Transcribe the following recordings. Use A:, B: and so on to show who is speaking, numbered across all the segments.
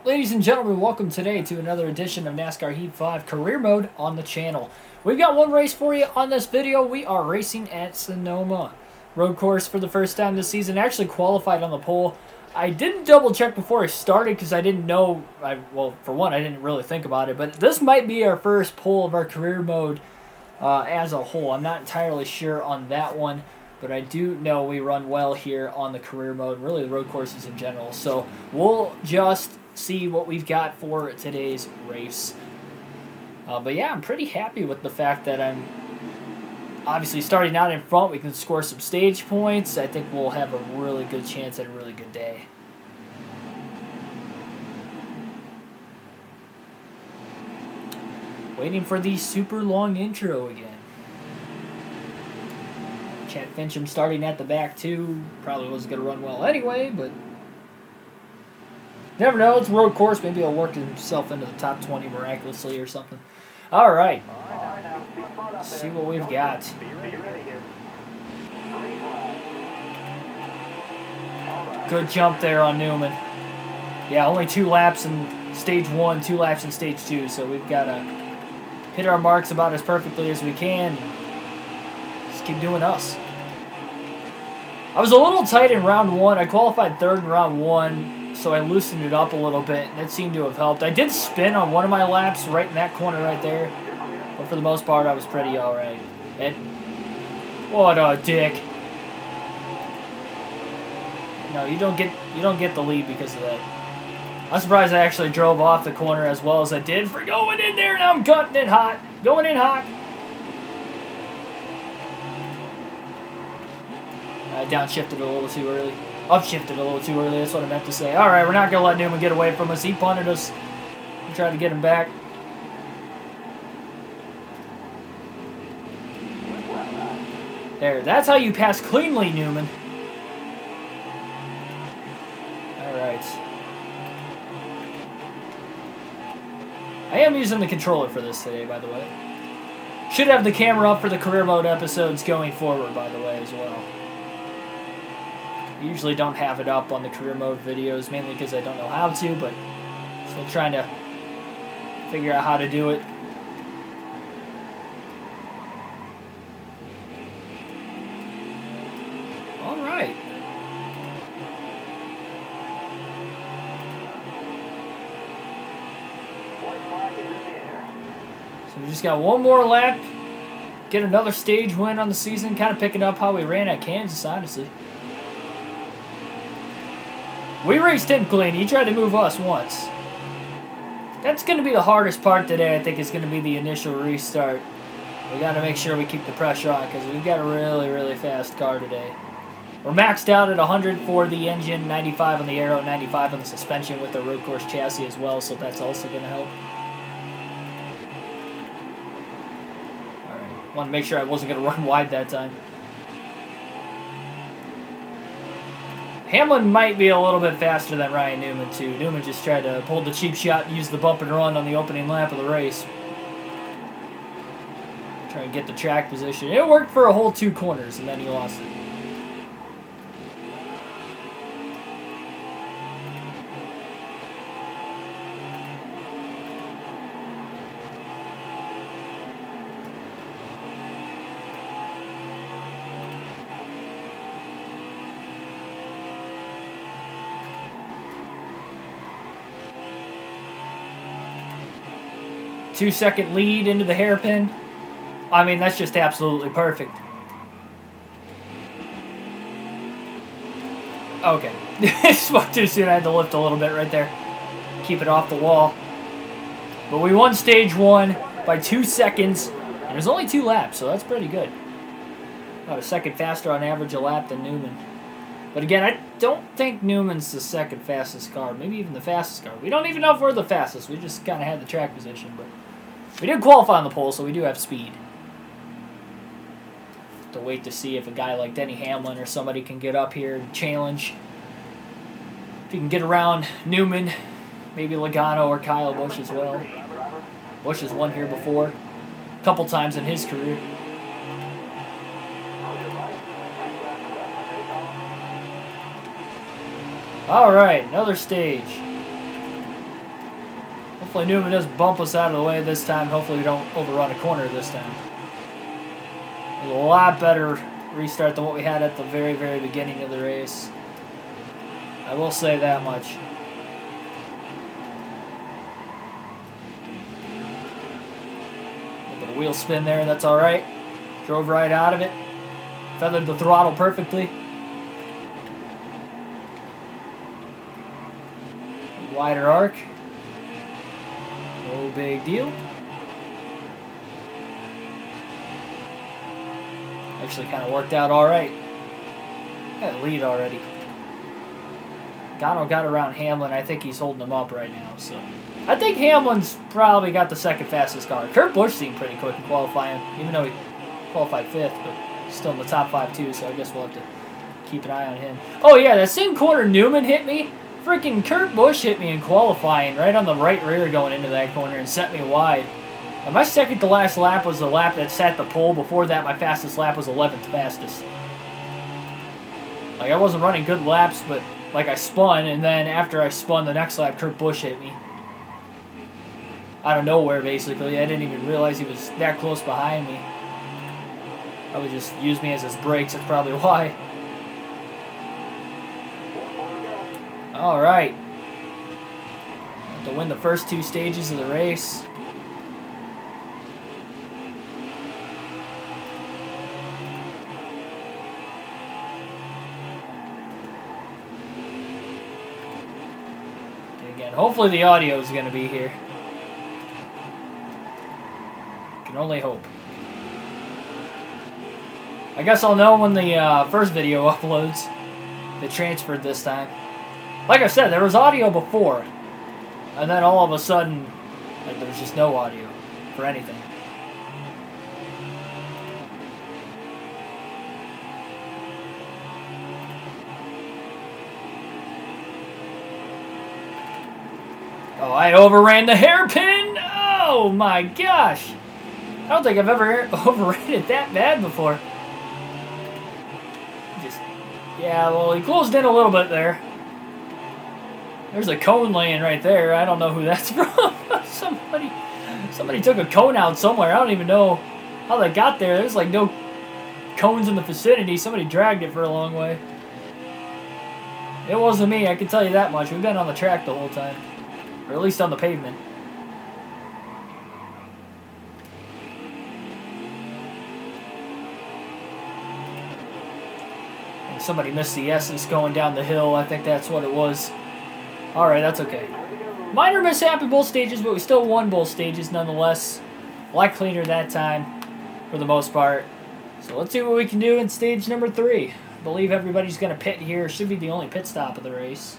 A: Ladies and gentlemen, welcome today to another edition of NASCAR Heat 5 Career Mode on the channel. We've got one race for you on this video. We are racing at Sonoma. Road course for the first time this season. Actually qualified on the pole. I didn't double check before I started because I didn't know, well, for one, I didn't really think about it, but this might be our first pole of our career mode as a whole. I'm not entirely sure on that one, but I do know we run well here on the career mode, really the road courses in general. So we'll just see what we've got for today's race. But yeah, I'm pretty happy with the fact that I'm obviously starting out in front. We can score some stage points. I think we'll have a really good chance at a really good day. Waiting for the super long intro again. Chad Fincham starting at the back too. Probably wasn't going to run well anyway, but never know. It's a road course. Maybe he'll work himself into the top 20 miraculously or something. All right. Let's see what we've got. Good jump there on Newman. Yeah, only 2 laps in stage 1, 2 laps in stage 2, so we've got to hit our marks about as perfectly as we can. Just keep doing us. I was a little tight in round 1. I qualified 3rd in round 1, so I loosened it up a little bit, and it seemed to have helped. I did spin on one of my laps right in that corner right there, but for the most part, I was pretty all right. And what a dick! No, you don't get the lead because of that. I'm surprised I actually drove off the corner as well as I did for going in there, and I'm gutting it hot, going in hot. I downshifted a little too early. Upshifted a little too early, that's what I meant to say. Alright, we're not going to let Newman get away from us. He punted us. We tried to get him back. There, that's how you pass cleanly, Newman. Alright. I am using the controller for this today, by the way. Should have the camera up for the career mode episodes going forward, by the way, as well. I usually don't have it up on the career mode videos, mainly because I don't know how to, but still trying to figure out how to do it. All right. So we just got one more lap. Get another stage win on the season, kind of picking up how we ran at Kansas, honestly. We raced him clean. He tried to move us once. That's going to be the hardest part today, I think, is going to be the initial restart. We got to make sure we keep the pressure on because we've got a really, really fast car today. We're maxed out at 100 for the engine, 95 on the aero, 95 on the suspension with the road course chassis as well, so that's also going to help. All right. Want to make sure I wasn't going to run wide that time. Hamlin might be a little bit faster than Ryan Newman, too. Newman just tried to pull the cheap shot and use the bump and run on the opening lap of the race. Try and get the track position. It worked for a whole 2 corners, and then he lost it. Two-second lead into the hairpin. I mean, that's just absolutely perfect. Okay. Spoke too soon. I had to lift a little bit right there. Keep it off the wall. But we won stage 1 by 2 seconds. And it was only 2 laps, so that's pretty good. About a second faster on average a lap than Newman. But again, I don't think Newman's the second fastest car. Maybe even the fastest car. We don't even know if we're the fastest. We just kind of had the track position. But we did qualify on the pole, so we do have speed. Have to wait to see if a guy like Denny Hamlin or somebody can get up here and challenge. If he can get around Newman, maybe Logano or Kyle Busch as well. Busch has won here before, a couple times in his career. All right, another stage. Hopefully Newman doesn't bump us out of the way this time. Hopefully we don't overrun a corner this time. A lot better restart than what we had at the very, very beginning of the race. I will say that much. A little bit of wheel spin there, that's alright. Drove right out of it. Feathered the throttle perfectly. Wider arc. No big deal. Actually kind of worked out alright. Got a lead already. Gano got around Hamlin. I think he's holding him up right now. So I think Hamlin's probably got the second fastest car. Kurt Busch seemed pretty quick in qualifying, even though he qualified 5th, but still in the top 5 too, so I guess we'll have to keep an eye on him. Oh yeah, that same corner Newman hit me. Freaking Kurt Busch hit me in qualifying right on the right rear going into that corner and set me wide. And my second to last lap was the lap that sat the pole. Before that, my fastest lap was 11th fastest. Like, I wasn't running good laps, but like I spun, and then after I spun the next lap, Kurt Busch hit me. Out of nowhere, basically. I didn't even realize he was that close behind me. Probably just used me as his brakes, that's probably why. Alright. To win the first 2 stages of the race. And again, hopefully the audio is going to be here. Can only hope. I guess I'll know when the first video uploads. They transferred this time. Like I said, there was audio before, and then all of a sudden, like, there was just no audio for anything. Oh, I overran the hairpin! Oh my gosh! I don't think I've ever overran it that bad before. Yeah, well, he closed in a little bit there. There's a cone laying right there. I don't know who that's from. Somebody took a cone out somewhere. I don't even know how they got there. There's like no cones in the vicinity. Somebody dragged it for a long way. It wasn't me, I can tell you that much. We've been on the track the whole time. Or at least on the pavement. And somebody missed the S's going down the hill. I think that's what it was. Alright, that's okay. Minor mishap in both stages, but we still won both stages nonetheless. A lot cleaner that time, for the most part. So let's see what we can do in stage number 3. I believe everybody's going to pit here. Should be the only pit stop of the race.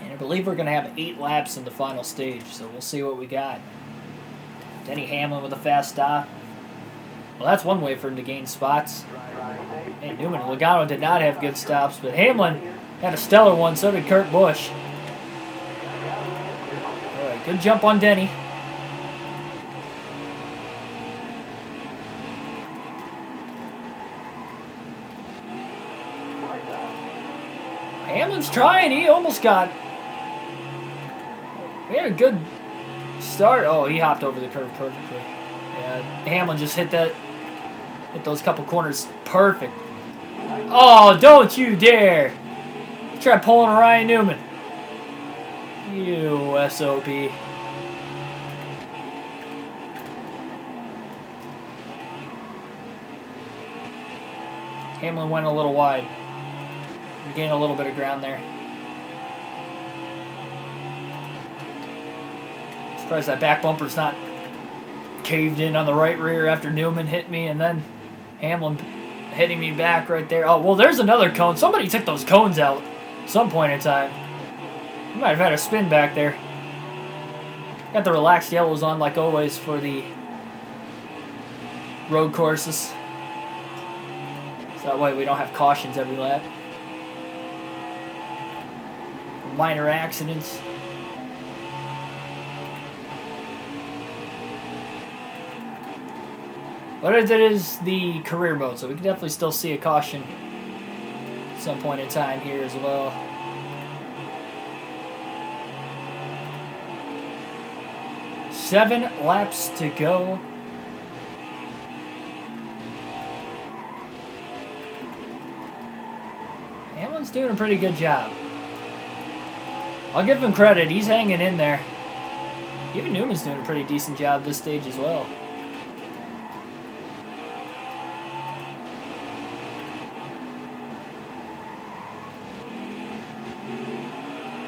A: And I believe we're going to have 8 laps in the final stage, so we'll see what we got. Denny Hamlin with a fast stop. Well, that's one way for him to gain spots. Hey, Newman and Logano did not have good stops, but Hamlin had a stellar one, so did Kurt Busch. All right, good jump on Denny. Hamlin's trying, he almost got... He had a good start. Oh, he hopped over the curve perfectly. Yeah, Hamlin just hit those couple corners perfect. Oh, don't you dare! Try pulling a Ryan Newman. You SOB. Hamlin went a little wide. We gained a little bit of ground there. Surprised that back bumper's not caved in on the right rear after Newman hit me, and then Hamlin hitting me back right there. Oh, well, there's another cone. Somebody took those cones out at some point in time. We might have had a spin back there. Got the relaxed yellows on like always for the road courses. So that way we don't have cautions every lap. Minor accidents. But it is the career mode, so we can definitely still see a caution at some point in time here as well. 7 laps to go. Hamlin's doing a pretty good job. I'll give him credit. He's hanging in there. Even Newman's doing a pretty decent job this stage as well.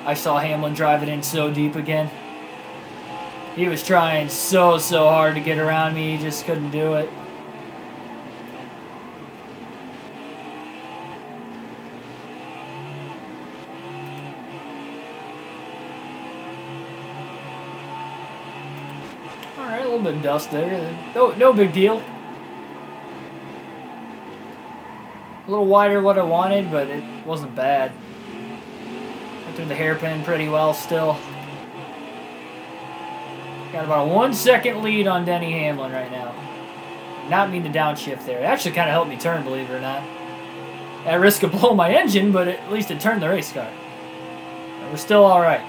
A: I saw Hamlin drive it in so deep again. He was trying so hard to get around me. He just couldn't do it. Alright, a little bit of dust there. No big deal. A little wider what I wanted, but it wasn't bad. Went through the hairpin pretty well still. Got about a 1 second lead on Denny Hamlin right now. Not mean to downshift there. It actually kind of helped me turn, believe it or not. At risk of blowing my engine, but at least it turned the race car. And we're still alright.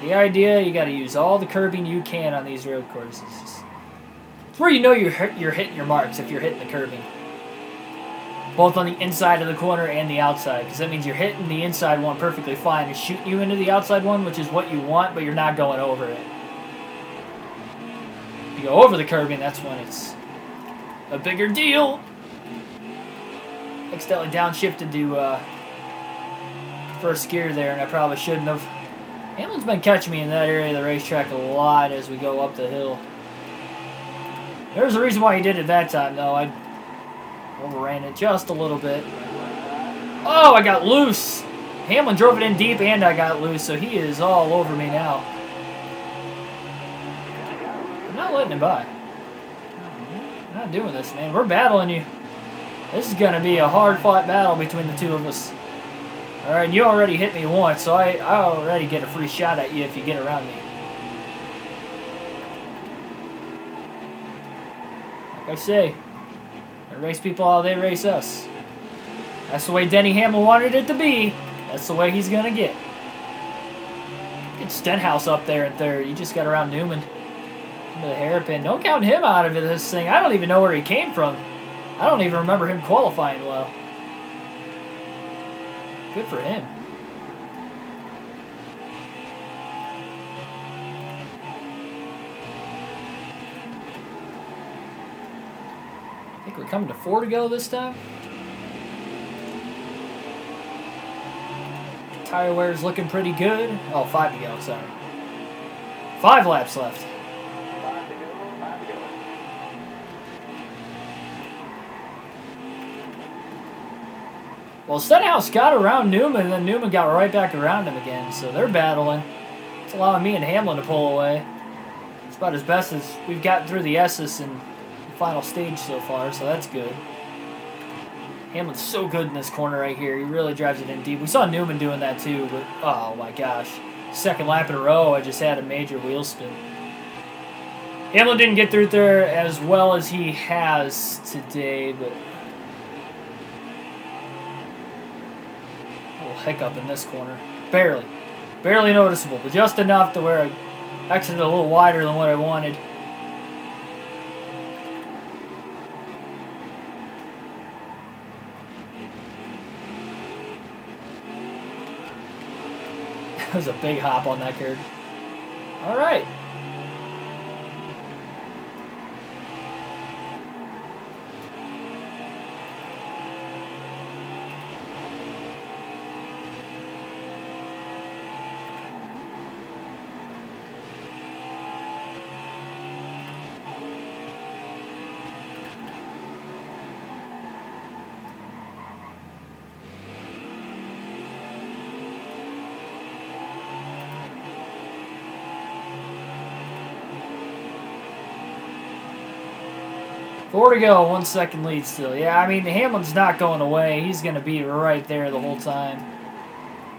A: The idea, you got to use all the curbing you can on these road courses. It's where you know you're hitting your marks if you're hitting the curbing. Both on the inside of the corner and the outside, because that means you're hitting the inside one perfectly fine and shooting you into the outside one, which is what you want, but you're not going over it. If you go over the curbing, that's when it's a bigger deal. Accidentally downshifted to first gear there, and I probably shouldn't have. Hamlin's been catching me in that area of the racetrack a lot as we go up the hill. There's a reason why he did it that time, though. I overran it just a little bit. Oh, I got loose. Hamlin drove it in deep and I got loose, so he is all over me now. I'm not letting him by. I'm not doing this, man. We're battling you. This is going to be a hard-fought battle between the two of us. Alright, you already hit me once, so I already get a free shot at you if you get around me. Like I say, I race people how they race us. That's the way Denny Hamlin wanted it to be. That's the way he's going to get. Get Stenhouse up there in third. You just got around Newman. Into the hairpin. Don't count him out of this thing. I don't even know where he came from. I don't even remember him qualifying well. Good for him. I think we're coming to 4 to go this time. Tire wear's looking pretty good. Oh, 5 to go, sorry. 5 laps left. Well, Stenhouse got around Newman, and then Newman got right back around him again, so they're battling. It's allowing me and Hamlin to pull away. It's about as best as we've gotten through the S's in the final stage so far, so that's good. Hamlin's so good in this corner right here. He really drives it in deep. We saw Newman doing that too, but oh my gosh. Second lap in a row, I just had a major wheel spin. Hamlin didn't get through there as well as he has today, but hiccup in this corner. Barely noticeable, but just enough to where I exited a little wider than what I wanted. That was a big hop on that curve. All right. Four to go, 1 second lead still. Yeah, I mean, Hamlin's not going away. He's going to be right there the whole time.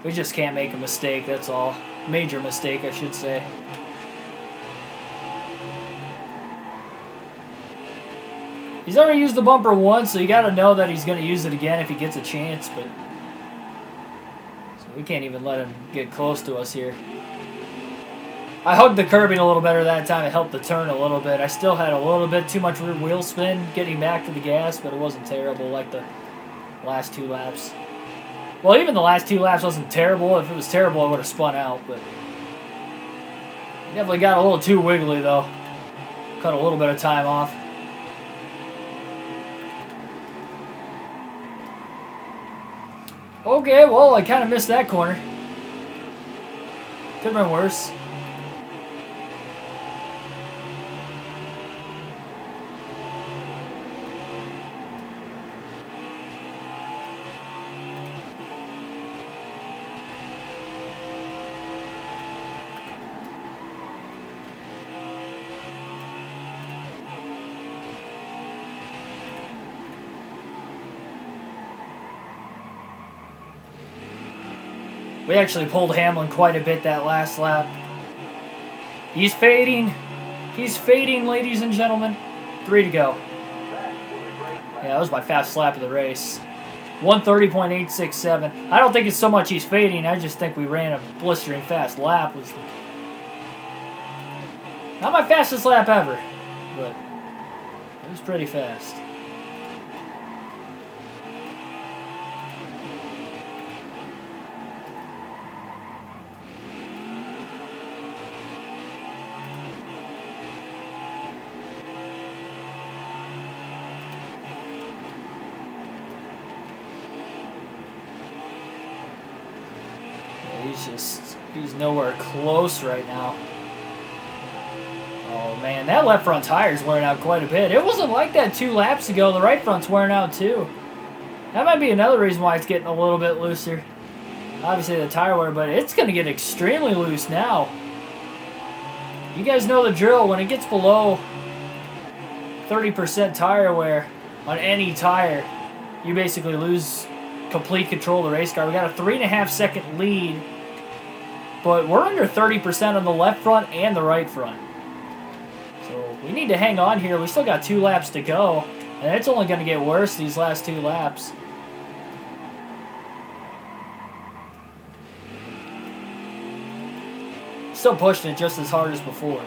A: We just can't make a mistake, that's all. Major mistake, I should say. He's already used the bumper once, so you got to know that he's going to use it again if he gets a chance, but We can't even let him get close to us here. I hugged the curbing a little better that time. It helped the turn a little bit. I still had a little bit too much rear wheel spin getting back to the gas, but it wasn't terrible like the last 2 laps. Well, even the last 2 laps wasn't terrible. If it was terrible, I would have spun out, but definitely got a little too wiggly, though. Cut a little bit of time off. Okay, well, I kind of missed that corner. Could have been worse. We actually pulled Hamlin quite a bit that last lap. He's fading. He's fading, ladies and gentlemen. 3 to go. Yeah, that was my fastest lap of the race. 1:30.867. I don't think it's so much he's fading. I just think we ran a blistering fast lap. Not my fastest lap ever, but it was pretty fast. He's nowhere close right now. Oh man, that left front tire's wearing out quite a bit. It wasn't like that 2 laps ago. The right front's wearing out too. That might be another reason why it's getting a little bit looser. Obviously the tire wear, but it's going to get extremely loose now. You guys know the drill. When it gets below 30% tire wear on any tire, you basically lose complete control of the race car. We got a 3.5-second lead, but we're under 30% on the left front and the right front. So we need to hang on here. We still got 2 laps to go, and it's only going to get worse these last 2 laps. Still pushing it just as hard as before.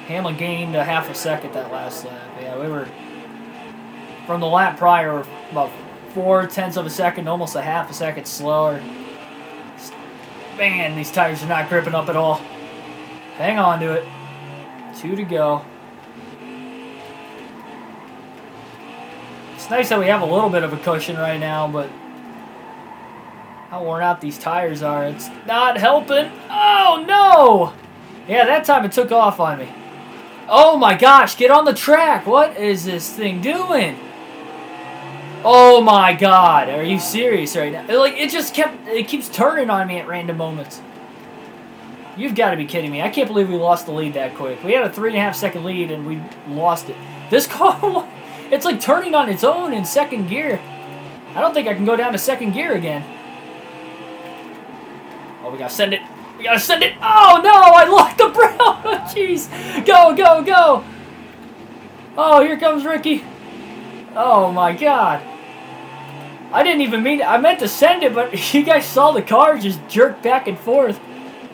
A: Hamlin gained a 0.5 second that last lap. Yeah, we were, from the lap prior, about 0.4 of a second, almost a 0.5 second slower. Man, these tires are not gripping up at all. Hang on to it. 2 to go. It's nice that we have a little bit of a cushion right now, but how worn out these tires are, it's not helping. Oh, no! Yeah, that time it took off on me. Oh, my gosh, get on the track. What is this thing doing? Oh, my God. Are you serious right now? Like, it keeps turning on me at random moments. You've got to be kidding me. I can't believe we lost the lead that quick. We had a 3.5-second lead, and we lost it. This car, it's like turning on its own in second gear. I don't think I can go down to second gear again. Oh, we gotta send it. We gotta send it. Oh, no, I locked the brake. Oh, jeez. Go, go, go. Oh, here comes Ricky. Oh, my God. I didn't even mean it. I meant to send it, but you guys saw the car just jerk back and forth.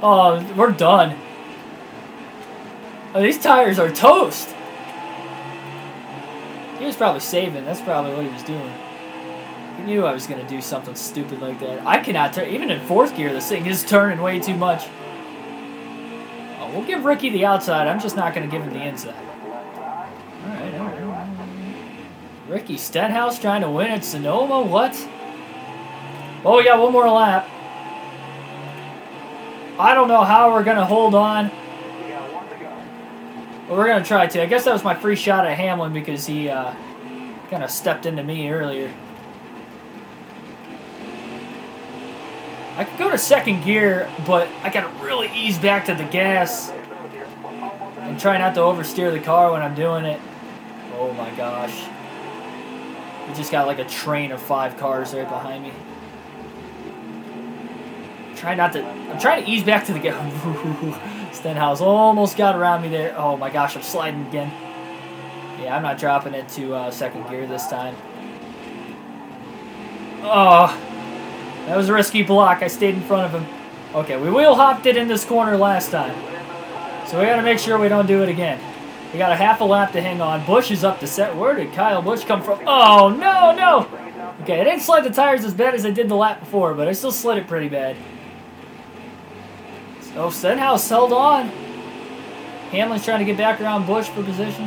A: Oh, we're done. Oh, these tires are toast. He was probably saving. That's probably what he was doing. He knew I was going to do something stupid like that. I cannot turn. Even in 4th gear, this thing is turning way too much. Oh, we'll give Ricky the outside. I'm just not going to give him the inside. All right, all right, all right. Ricky Stenhouse trying to win at Sonoma? What? Oh, we got one more lap. I don't know how we're going to hold on. But we're going to try to. I guess that was my free shot at Hamlin because he kind of stepped into me earlier. I could go to second gear, but I got to really ease back to the gas and try not to oversteer the car when I'm doing it. Oh my gosh. We just got like a train of 5 cars right behind me. I'm trying to ease back to the gas. Stenhouse almost got around me there. Oh my gosh, I'm sliding again. Yeah, I'm not dropping it to second gear this time. Oh, that was a risky block. I stayed in front of him. Okay, we wheel hopped it in this corner last time. So we got to make sure we don't do it again. We got a half a lap to hang on. Busch is up to set. Where did Kyle Busch come from? Oh, no, no. Okay, I didn't slide the tires as bad as I did the lap before, but I still slid it pretty bad. So Stenhouse held on. Hamlin's trying to get back around Busch for position.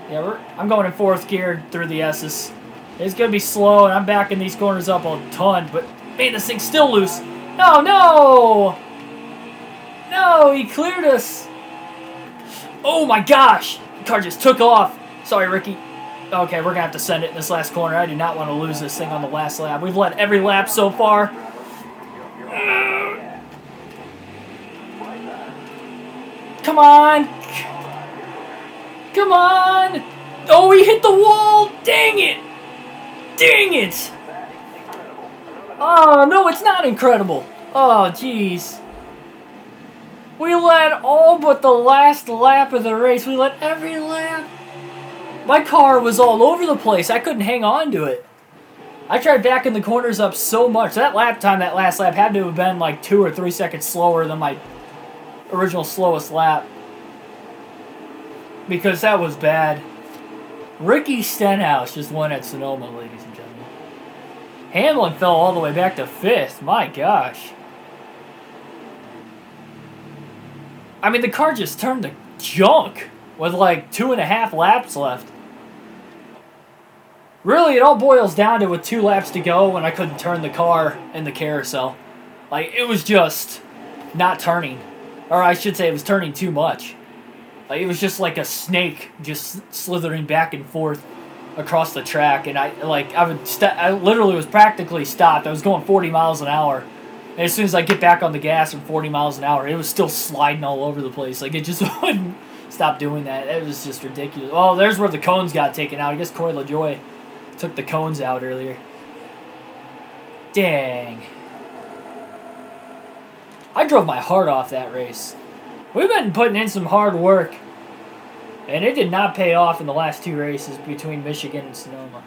A: Yeah, I'm going in 4th gear through the S's. It's going to be slow, and I'm backing these corners up a ton, but man, this thing's still loose. No, no! No, he cleared us. Oh my gosh! The car just took off. Sorry, Ricky. Okay, we're going to have to send it in this last corner. I do not want to lose this thing on the last lap. We've led every lap so far. Come on! Come on! Oh, he hit the wall! Dang it! Dang it! Oh, no, it's not incredible. Oh, jeez. We led all but the last lap of the race. We led every lap. My car was all over the place. I couldn't hang on to it. I tried backing the corners up so much. That lap time, that last lap, had to have been like 2 or 3 seconds slower than my original slowest lap. Because that was bad. Ricky Stenhouse just won at Sonoma, ladies and gentlemen. Hamlin fell all the way back to 5th. My gosh. I mean, the car just turned to junk with like 2.5 laps left. Really, it all boils down to with 2 laps to go when I couldn't turn the car in the carousel. Like, it was just not turning. Or I should say it was turning too much. Like, it was just like a snake just slithering back and forth across the track. And I literally was practically stopped. I was going 40 miles an hour. And as soon as I get back on the gas from 40 miles an hour, it was still sliding all over the place. Like, it just wouldn't stop doing that. It was just ridiculous. Oh, there's where the cones got taken out. I guess Corey LaJoie took the cones out earlier. Dang. I drove my heart off that race. We've been putting in some hard work, and it did not pay off in the last 2 races between Michigan and Sonoma.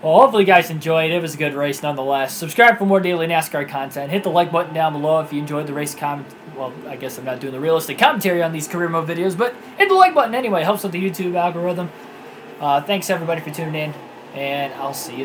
A: Well, hopefully you guys enjoyed. It was a good race nonetheless. Subscribe for more daily NASCAR content. Hit the like button down below if you enjoyed the race comment. Well, I guess I'm not doing the realistic commentary on these career mode videos, but hit the like button anyway. It helps with the YouTube algorithm. Thanks everybody for tuning in, and I'll see you next time.